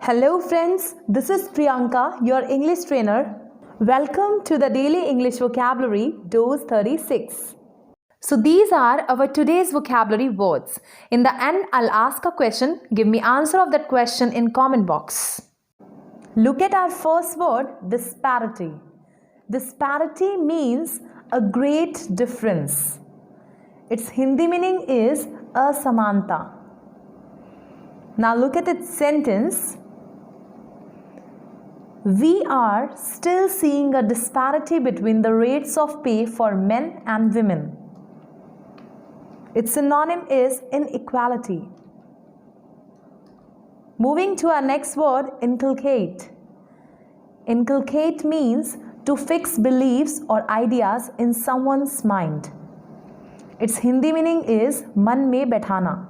Hello friends, this is Priyanka, your English trainer. Welcome to the Daily English Vocabulary Dose 36. So these are our today's vocabulary words. In the end, I'll ask a question. Give me answer of that question in comment box. Look at our first word, disparity. Disparity means a great difference. Its Hindi meaning is asamanta. Now look at its sentence. We are still seeing a disparity between the rates of pay for men and women. Its synonym is inequality. Moving to our next word, inculcate. Inculcate means to fix beliefs or ideas in someone's mind. Its Hindi meaning is man mein baithana.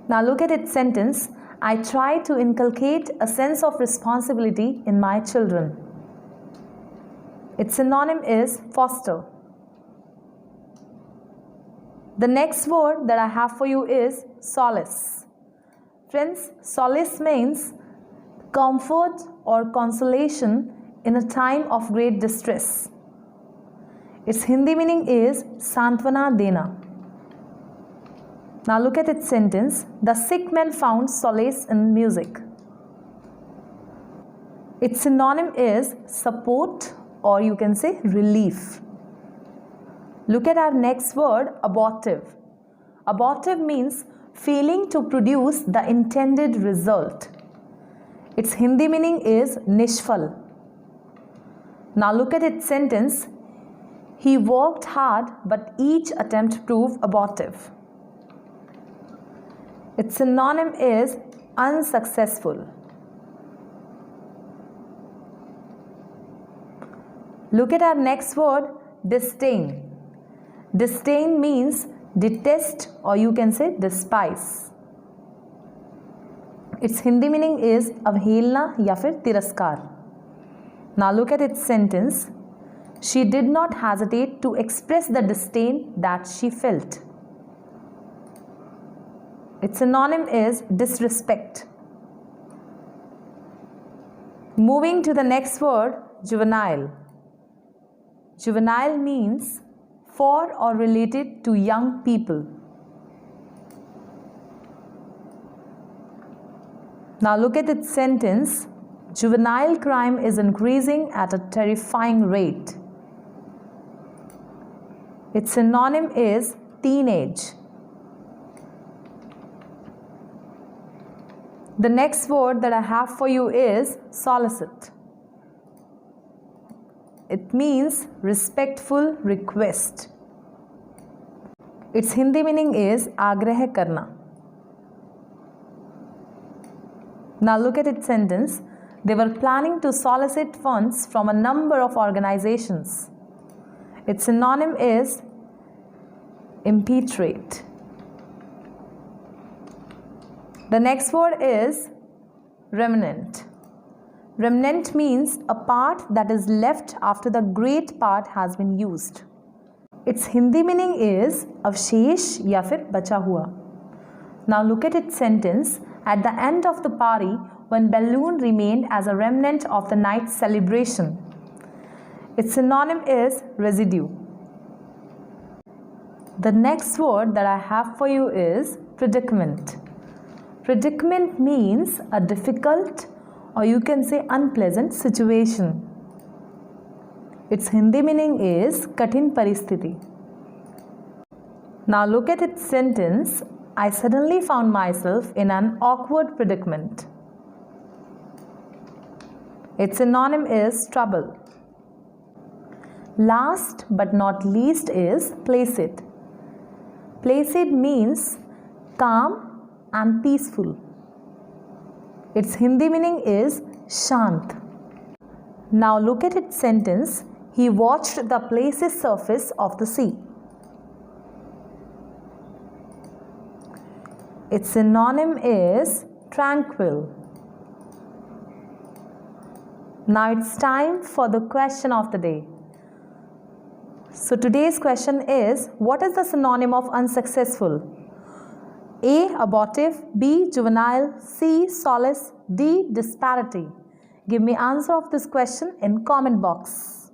Now look at its sentence. I try to inculcate a sense of responsibility in my children. Its synonym is foster. The next word that I have for you is solace. Friends, solace means comfort or consolation in a time of great distress. Its Hindi meaning is santwana dena. Now look at its sentence. The sick man found solace in music. Its synonym is support, or you can say relief. Look at our next word, abortive. Abortive means failing to produce the intended result. Its Hindi meaning is nishfal. Now look at its sentence. He worked hard, but each attempt proved abortive. Its synonym is unsuccessful. Look at our next word, disdain. Disdain means detest, or you can say despise. Its Hindi meaning is avhelna ya fir tiraskar. Now look at its sentence. She did not hesitate to express the disdain that she felt. Its synonym is disrespect. Moving to the next word, juvenile. Juvenile means for or related to young people. Now look at its sentence. Juvenile crime is increasing at a terrifying rate. Its synonym is teenage. The next word that I have for you is solicit. It means respectful request. Its Hindi meaning is agrah karna. Now look at its sentence. They were planning to solicit funds from a number of organizations. Its synonym is impetrate. The next word is remnant. Remnant means a part that is left after the great part has been used. Its Hindi meaning is avshesh ya fir bacha hua. Now look at its sentence. At the end of the party, one balloon remained as a remnant of the night's celebration. Its synonym is residue. The next word that I have for you is predicament. Predicament means a difficult, or you can say unpleasant situation. Its Hindi meaning is kathin paristhiti. Now look at its sentence. I suddenly found myself in an awkward predicament. Its synonym is trouble. Last but not least is placid. Placid means calm and peaceful. Its Hindi meaning is shant. Now look at its sentence. He watched the placid surface of the sea. Its synonym is tranquil. Now it's time for the question of the day. So today's question is, what is the synonym of unsuccessful? A. Abortive, B. Juvenile, C. Solace, D. Disparity. Give me answer of this question in comment box.